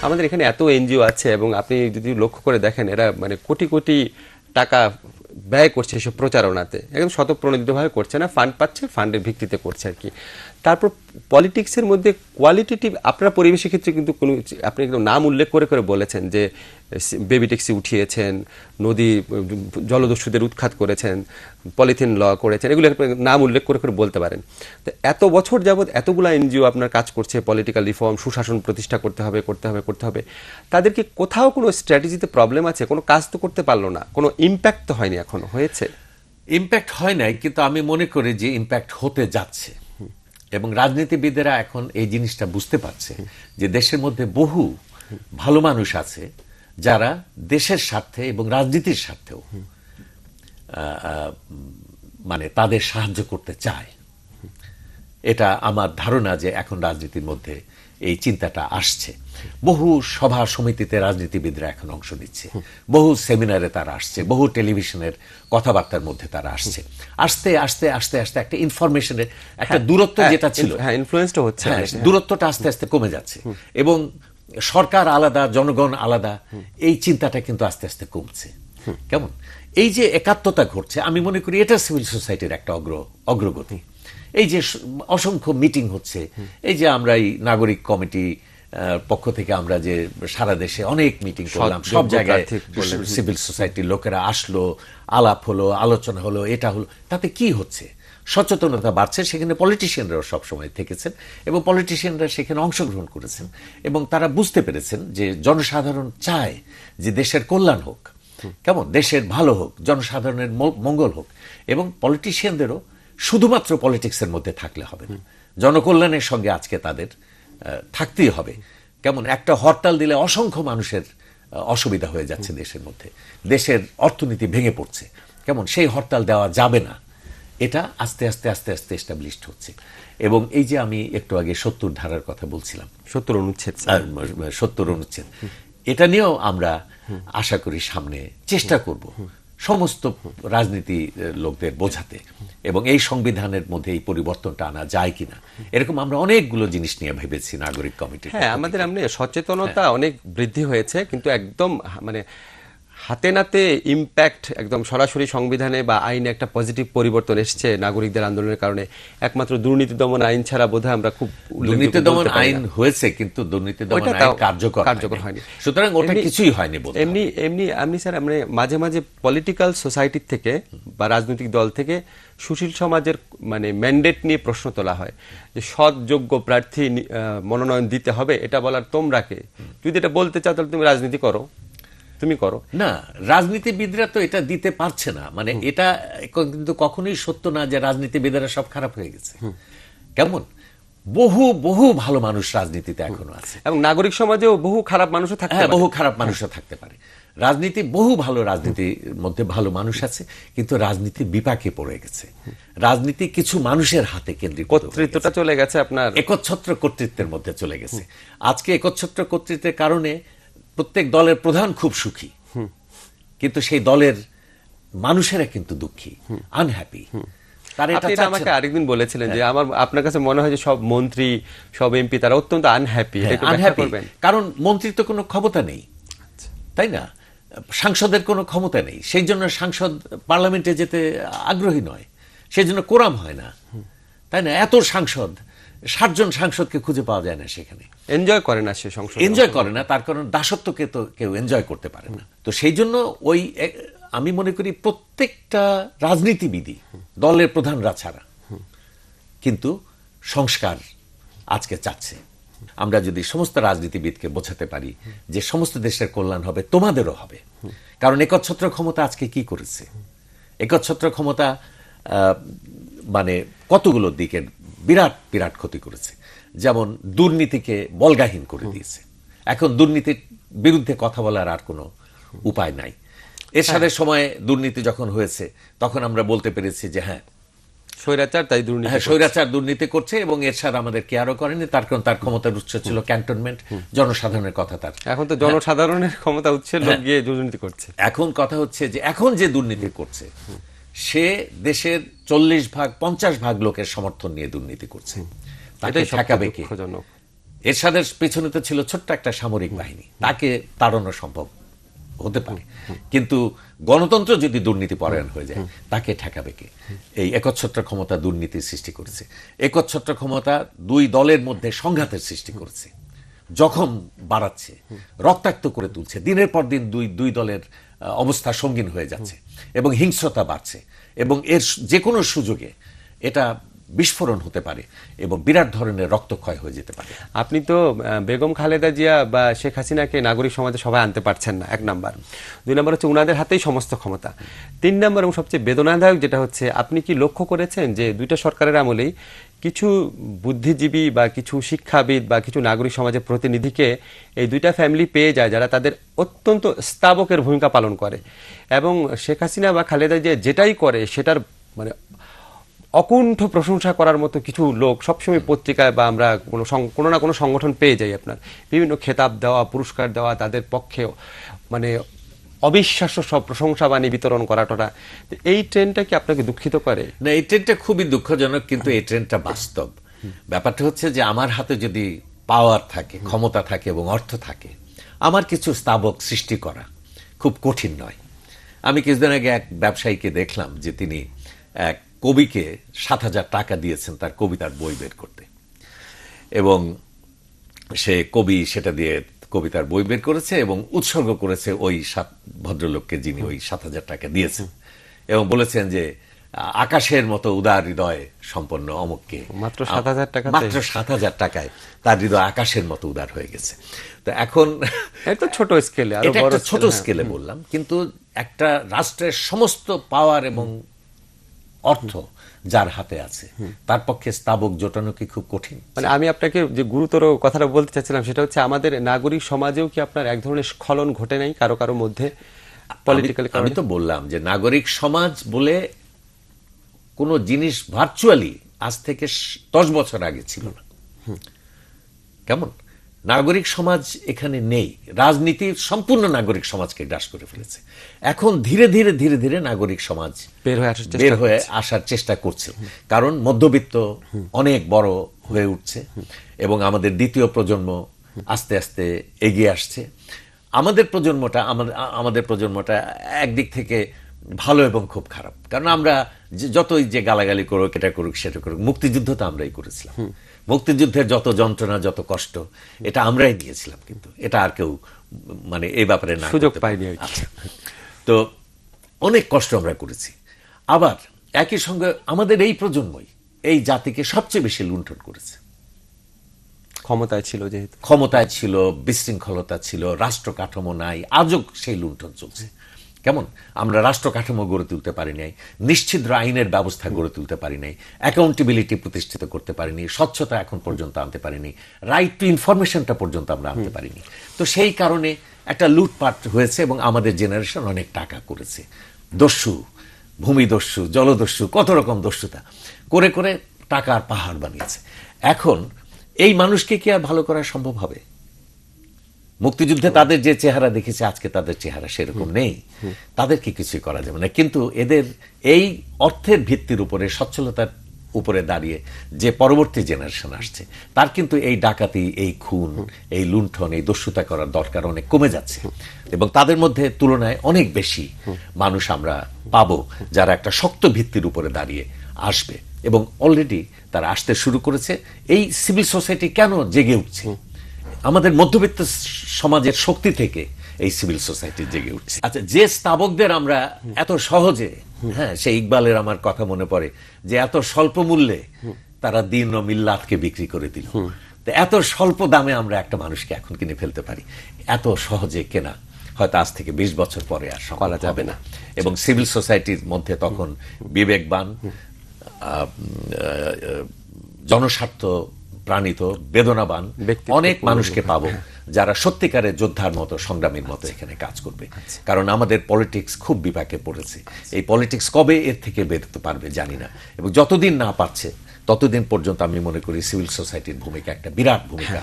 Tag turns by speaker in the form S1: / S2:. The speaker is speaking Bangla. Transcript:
S1: আমাদের এখানে এত এনজিও আছে এবং আপনি যদি লক্ষ্য করে দেখেন এরা মানে কোটি কোটি টাকা ব্যয় করছে এসব প্রচারণাতে, একদম স্বতঃপ্রণোদিতভাবে করছে না, ফান্ড পাচ্ছে, ফান্ডের ভিত্তিতে করছে আর কি। তারপর পলিটিক্সের মধ্যে কোয়ালিটেটিভ, আপনারা পরিবেশের ক্ষেত্রে কিন্তু কোনো, আপনি একদম নাম উল্লেখ করে করে বলেছেন যে বেবি ট্যাক্সি উঠিয়েছেন, নদী জলদস্যুদের উৎখাত করেছেন, পলিথিন ল করেছেন, এগুলো নাম উল্লেখ করে করে বলতে পারেন। তো এত বছর যাবৎ এতগুলো এনজিও আপনার কাজ করছে, পলিটিক্যাল রিফর্ম, সুশাসন প্রতিষ্ঠা করতে হবে করতে হবে করতে হবে, তাদেরকে কোথাও কোনো স্ট্র্যাটেজিতে প্রবলেম আছে? কোনো কাজ তো করতে পারলো না, কোনো ইম্প্যাক্ট তো হয়নি, এখনো হয়েছে?
S2: ইম্প্যাক্ট হয় নাই, কিন্তু আমি মনে করি যে ইম্প্যাক্ট হতে যাচ্ছে। এবং রাজনীতিবিদেরা এখন এই জিনিসটা বুঝতে পারছে যে দেশের মধ্যে বহু ভালো মানুষ আছে যারা দেশের স্বার্থে এবং রাজনীতির স্বার্থেও মানে তাদের সাহায্য করতে চায়। এটা আমার ধারণা যে এখন রাজনীতির মধ্যে এই চিন্তাটা আসছে। বহু সভা সমিতিতে রাজনীতিবিদরা এখন অংশ নিচ্ছে, বহু সেমিনারে তারা আসছে, বহু টেলিভিশনের কথাবার্তার মধ্যে তারা আসছে। আস্তে আস্তে আস্তে আস্তে একটা ইনফরমেশনের একটা দূরত্ব যেটা ছিল,
S1: ইনফ্লুয়েন্সটা হচ্ছে,
S2: দূরত্বটা আস্তে আস্তে কমে যাচ্ছে। এবং সরকার আলাদা, জনগণ আলাদা, এই চিন্তাটা কিন্তু আস্তে আস্তে কমছে। কেমন এই যে একাত্মতা ঘটছে, আমি মনে করি এটা সিভিল সোসাইটির একটা অগ্রগতি। এই যে অসংখ্য মিটিং হচ্ছে, এই যে আমরা এই নাগরিক কমিটি পক্ষ থেকে আমরা যে সারা দেশে অনেক মিটিং করলাম, সব জায়গায় সিভিল সোসাইটির লোকেরা আসলো, আলাপ হলো, আলোচনা হলো, এটা হলো, তাতে কি হচ্ছে? সচেতনতা বাড়ছে। সেখানে পলিটিশিয়ানরাও সবসময় থেকেছেন এবং পলিটিশিয়ানরা সেখানে অংশগ্রহণ করেছেন এবং তারা বুঝতে পেরেছেন যে জনসাধারণ চায় যে দেশের কল্যাণ হোক, কেমন দেশের ভালো হোক, জনসাধারণের মঙ্গল হোক। এবং পলিটিশিয়ানদেরও শুধুমাত্র পলিটিক্সের মধ্যে থাকলে হবে না, জনকল্যাণের সঙ্গে আজকে তাদের থাকতেই হবে। কেমন একটা হরতাল দিলে অসংখ্য মানুষের অসুবিধা হয়ে যাচ্ছে দেশের মধ্যে, দেশের অর্থনীতি ভেঙে পড়ছে, কেমন সেই হরতাল দেওয়া যাবে না। এটা আস্তে আস্তে আস্তে আস্তে এস্টাবলিশড হচ্ছে। এবং এই যে আমি একটু আগে ৭০ ধারার কথা বলছিলাম, ৭০ অনুচ্ছেদ, এটা নিয়েও আমরা আশা করি সামনে চেষ্টা করব সমস্ত রাজনীতি লোকদের বোঝাতে এবং এই সংবিধানের মধ্যে এই পরিবর্তনটা আনা যায় কিনা। এরকম আমরা অনেকগুলো জিনিস নিয়ে ভেবেছি নাগরিক কমিটি।
S1: হ্যাঁ, আমাদের সচেতনতা অনেক বৃদ্ধি হয়েছে, কিন্তু একদম মানে হাতে নাতে ইম্প্যাক্ট একদম সরাসরি সংবিধানে বা আইনে একটা পজিটিভ পরিবর্তন এসছে নাগরিকদের আন্দোলনের কারণে। একমাত্র দুর্নীতি দমন আইন ছাড়া বোধহয় আমরা খুব,
S2: দুর্নীতি দমন আইন হয়েছে কিন্তু দুর্নীতি দমন আইন কার্যকর হয়নি, সুতরাং ওটা কিছুই হয়নি।
S1: এমনি এমনি আমি স্যার, আমরা মাঝে মাঝে পলিটিক্যাল সোসাইটির থেকে বা রাজনৈতিক দল থেকে সুশীল সমাজের মানে ম্যান্ডেট নিয়ে প্রশ্ন তোলা হয় যে সৎ যোগ্য প্রার্থী মনোনয়ন দিতে হবে, এটা বলার তোমরা কে? যদি এটা বলতে চাও তাহলে তুমি রাজনীতি করো, তুমি করো
S2: না। রাজনীতিবিদরা তো এটা দিতে পারছে না, মানে এটা কিন্তু কখনোই সত্য না যে রাজনীতিবিদরা সব খারাপ হয়ে গেছে। কেমন বহু বহু ভালো মানুষ রাজনীতিতে এখনো আছে
S1: এবং নাগরিক সমাজেও বহু খারাপ মানুষও থাকতে পারে,
S2: বহু খারাপ মানুষও থাকতে পারে। রাজনীতি বহু ভালো, রাজনীতির মধ্যে ভালো মানুষ আছে, কিন্তু রাজনীতি বিপাকে পড়ে গেছে। রাজনীতি কিছু মানুষের হাতে কেন্দ্রিক,
S1: কর্তৃত্বটা চলে গেছে, আপনার
S2: একচ্ছত্র কর্তৃত্বের মধ্যে চলে গেছে। আজকে একচ্ছত্র কর্তৃত্বের কারণে প্রত্যেক দলের প্রধান খুব সুখী, কিন্তু সেই দলের মানুষেরা কিন্তু দুঃখী, আনহ্যাপি।
S1: আমাকে আরেকদিন বলেছিলেন যে আপনার কাছে মনে হয় যে সব মন্ত্রী, সব এমপি তারা অত্যন্ত আনহ্যাপি।
S2: কারণ মন্ত্রীর তো কোনো ক্ষমতা নেই, তাই না? সাংসদের কোনো ক্ষমতা নেই, সেই জন্য সাংসদ পার্লামেন্টে যেতে আগ্রহী নয়, সেই জন্য কোরাম হয় না, তাই না? এত সাংসদ, ৬০ জন সাংসদকে খুঁজে পাওয়া যায় না সেখানে।
S1: এনজয় করে না সে সংসদ,
S2: এনজয় করে না, তার কারণ দাসত্বকে তো কেউ এনজয় করতে পারে না। তো সেই জন্য ওই আমি মনে করি প্রত্যেকটা রাজনীতিবিদই, দলের প্রধানরা ছাড়া, কিন্তু সংস্কার আজকে চাচ্ছে। আমরা যদি সমস্ত রাজনীতিবিদকে বোঝাতে পারি যে সমস্ত দেশের কল্যাণ হবে, তোমাদেরও হবে। কারণ একচ্ছত্র ক্ষমতা আজকে কি করেছে? একচ্ছত্র ক্ষমতা মানে কতগুলো দিকের বিরাট বিরাট ক্ষতি করেছে। যেমন দুর্নীতিকে বলগাহীন করে দিয়েছে, এখন দুর্নীতির বিরুদ্ধে কথা বলার আর কোনো উপায় নাই। এরশাদের সময় দুর্নীতি যখন হয়েছে তখন আমরা বলতে পেরেছি যে হ্যাঁ,
S1: স্বৈরাচার তাই দুর্নীতি,
S2: স্বৈরাচার দুর্নীতি করছে এবং এরশাদ আমাদের কেয়ারও করেনি, তার কারণ তার ক্ষমতার উৎস ছিল ক্যান্টনমেন্ট, জনসাধারণের কথা তার।
S1: এখন তো জনসাধারণের ক্ষমতা উৎসের লোক গিয়ে দুর্নীতি করছে।
S2: এখন কথা হচ্ছে যে এখন যে দুর্নীতি করছে সে দেশের 40 ভাগ 50 ভাগ লোকের সমর্থন নিয়ে দুর্নীতি করছে, তাকে ঠেকাবে কে? এরশাদের পেছনে তো ছিল ছোট্ট একটা সামরিক বাহিনী, তাকে তাড়ানো সম্ভব হতে পারে, কিন্তু গণতন্ত্র যদি দুর্নীতি পরায়ণ হয়ে যায় তাকে ঠেকাবে কে? এই একচ্ছত্র ক্ষমতা দুর্নীতির সৃষ্টি করেছে, একচ্ছত্র ক্ষমতা দুই দলের মধ্যে সংঘাতের সৃষ্টি করেছে, জখম বাড়াচ্ছে, রক্তাক্ত করে তুলছে, দিনের পর দিন দুই দলের অবস্থা সঙ্গীন হয়ে যাচ্ছে এবং হিংস্রতা বাড়ছে, এবং এর যে কোনো সুযোগে এটা বিস্ফোরণ হতে পারে এবং বিরাট ধরনের রক্তক্ষয় হয়ে যেতে পারে।
S1: আপনি তো বেগম খালেদা জিয়া বা শেখ হাসিনাকে নাগরিক সমাজে সবাই আনতে পারছেন না, 1 নাম্বার। 2 নাম্বার হচ্ছে উনাদের হাতেই সমস্ত ক্ষমতা। 3 নাম্বার এবং সবচেয়ে বেদনাদায়ক যেটা হচ্ছে, আপনি কি লক্ষ্য করেছেন যে দুইটা সরকারের আমলেই কিছু বুদ্ধিজীবী বা কিছু শিক্ষাবিদ বা কিছু নাগরিক সমাজের প্রতিনিধিকে এই দুইটা ফ্যামিলি পেয়ে যায় যারা তাদের অত্যন্ত স্তাবকের ভূমিকা পালন করে, এবং শেখ হাসিনা বা খালেদা জিয়া যেটাই করে সেটার মানে অকুণ্ঠ প্রশংসা করার মতো কিছু লোক সবসময় পত্রিকায় বা আমরা কোনো না কোনো সংগঠন পেয়ে যাই, আপনার বিভিন্ন খেতাব দেওয়া, পুরস্কার দেওয়া, তাদের পক্ষে মানে অবিশ্বাস্য সব প্রশংসা বাণী বিতরণ করাটা। এই ট্রেন্ডটা কি আপনাকে দুঃখিত করে?
S2: না, এই ট্রেন্ডটা খুবই দুঃখজনক, কিন্তু এই ট্রেন্ডটা বাস্তব। ব্যাপারটা হচ্ছে যে আমার হাতে যদি পাওয়ার থাকে, ক্ষমতা থাকে এবং অর্থ থাকে, আমার কিছু স্তাবক সৃষ্টি করা খুব কঠিন নয়। আমি কিছুদিন আগে এক ব্যবসায়ীকে দেখলাম যে তিনি এক কবিকে 7,000 টাকা দিয়েছেন তার কবিতার বই বের করতে, এবং সে কবি সেটা দিয়ে কবিতার বই বের করেছে এবং উৎসর্গ করেছে ওই ভদ্রলোককে যিনি ওই 7,000 টাকা দিয়েছেন, এবং বলেছেন যে আকাশের মতো উদার হৃদয় সম্পন্ন অমুককে
S1: মাত্র 7,000 টাকা,
S2: মাত্র 7,000 টাকায় তার হৃদয় আকাশের মতো উদার হয়ে গেছে। তো এখন
S1: এটা ছোট স্কেলে,
S2: এটা একটা ছোট স্কেলে বললাম, কিন্তু একটা রাষ্ট্রের সমস্ত পাওয়ার এবং অর্থ যার হাতে আছে তার পক্ষে স্তাবক জোটানো কি খুব কঠিন?
S1: মানে আমি আপনাকে যে গুরুতর কথাটা বলতে চাচ্ছিলাম সেটা হচ্ছে, আমাদের নাগরিক সমাজেও কি আপনার এক ধরনের স্খলন ঘটে নাই কারো কারো মধ্যে পলিটিক্যাল?
S2: আমি তো বললাম যে নাগরিক সমাজ বলে কোন জিনিস ভার্চুয়ালি আজ থেকে 10 বছর আগে ছিল না। কেমন নাগরিক সমাজ এখানে নেই, রাজনীতি সম্পূর্ণ নাগরিক সমাজকে গ্রাস করে ফেলেছে। এখন ধীরে ধীরে ধীরে ধীরে নাগরিক সমাজ বের হয়ে আসার চেষ্টা করছে, কারণ মধ্যবিত্ত অনেক বড় হয়ে উঠছে এবং আমাদের দ্বিতীয় প্রজন্ম আস্তে আস্তে এগিয়ে আসছে। আমাদের প্রজন্মটা একদিক থেকে ভালো এবং খুব খারাপ, কারণ আমরা যতই যে গালাগালি করুক, এটা করুক সেটা করুক, মুক্তিযুদ্ধ তো আমরাই করেছিলাম। মুক্তিযুদ্ধের যত যন্ত্রণা, যত কষ্ট, এটা আমরাই নিয়েছিলাম, কিন্তু এটা আর কেউ মানে এই ব্যাপারে না
S1: সুযোগ পাইনি।
S2: তো অনেক কষ্ট আমরা করেছি। আবার একই সঙ্গে আমাদের এই প্রজন্মই এই জাতিকে সবচেয়ে বেশি লুণ্ঠন করেছে।
S1: ক্ষমতায় ছিল, যেহেতু
S2: ক্ষমতায় ছিল, বিশৃঙ্খলতা ছিল, রাষ্ট্র কাঠামো নাই, আজও সেই লুণ্ঠন চলছে। কেমন আমরা রাষ্ট্র কাঠামো গড়ে তুলতে পারি নাই, নিশ্চিদ্র আইনের ব্যবস্থা গড়ে তুলতে পারি নাই, অ্যাকাউন্টেবিলিটি প্রতিষ্ঠিত করতে পারিনি, স্বচ্ছতা এখন পর্যন্ত আনতে পারিনি, রাইট টু ইনফরমেশনটা পর্যন্ত আমরা আনতে পারিনি। তো সেই কারণে একটা লুটপাট হয়েছে এবং আমাদের জেনারেশন অনেক টাকা করেছে। দস্যু, ভূমিদস্যু, জলদস্যু, কত রকম দস্যুতা করে করে টাকার পাহাড় বানিয়েছে। এখন এই মানুষকে কি আর ভালো করা সম্ভব হবে? মুক্তিযুদ্ধে তাদের যে চেহারা দেখেছে, আজকে তাদের চেহারা সেরকম নেই, তাদেরকে কিছুই করা যাবে না। কিন্তু এদের এই অর্থের ভিত্তির উপরে, সচ্ছলতার উপরে দাঁড়িয়ে যে পরবর্তী জেনারেশন আসছে, তার কিন্তু এই ডাকাতি, এই খুন, এই লুণ্ঠন, এই দস্যুতা করার দরকার অনেক কমে যাচ্ছে, এবং তাদের মধ্যে তুলনায় অনেক বেশি মানুষ আমরা পাবো যারা একটা শক্ত ভিত্তির উপরে দাঁড়িয়ে আসবে, এবং অলরেডি তারা আসতে শুরু করেছে। এই সিভিল সোসাইটি কেন জেগে উঠছে? আমাদের মধ্যবিত্ত সমাজের শক্তি থেকে এই সিভিল সোসাইটি জেগে উঠছে। আচ্ছা, যে স্তাবকদের আমরা এত সহজে, হ্যাঁ, সেই ইকবালের আমার কথা মনে পড়ে যে এত স্বল্প মূল্যে তারা দিন ও মিল্লাতকে বিক্রি করে দিল, তো এত স্বল্প দামে আমরা একটা মানুষকে এখন কিনে ফেলতে পারি, এত সহজে কেনা হয়তো আজ থেকে 20 বছর পরে আর করা যাবে না। এবং সিভিল সোসাইটির মধ্যে তখন বিবেকবান, জনস্বার্থ প্রাণিত, বেদনাবান অনেক মানুষকে পাবো যারা সত্যিকারের যোদ্ধার মতো, সংগ্রামীর মতো এখানে কাজ করবে। কারণ আমাদের পলিটিক্স খুব বিপাকে পড়েছে। এই পলিটিক্স কবে এর থেকে বেরোতে পারবে জানি না, এবং যতদিন না পারছে ততদিন পর্যন্ত আমি মনে করি সিভিল সোসাইটির ভূমিকা একটা বিরাট ভূমিকা।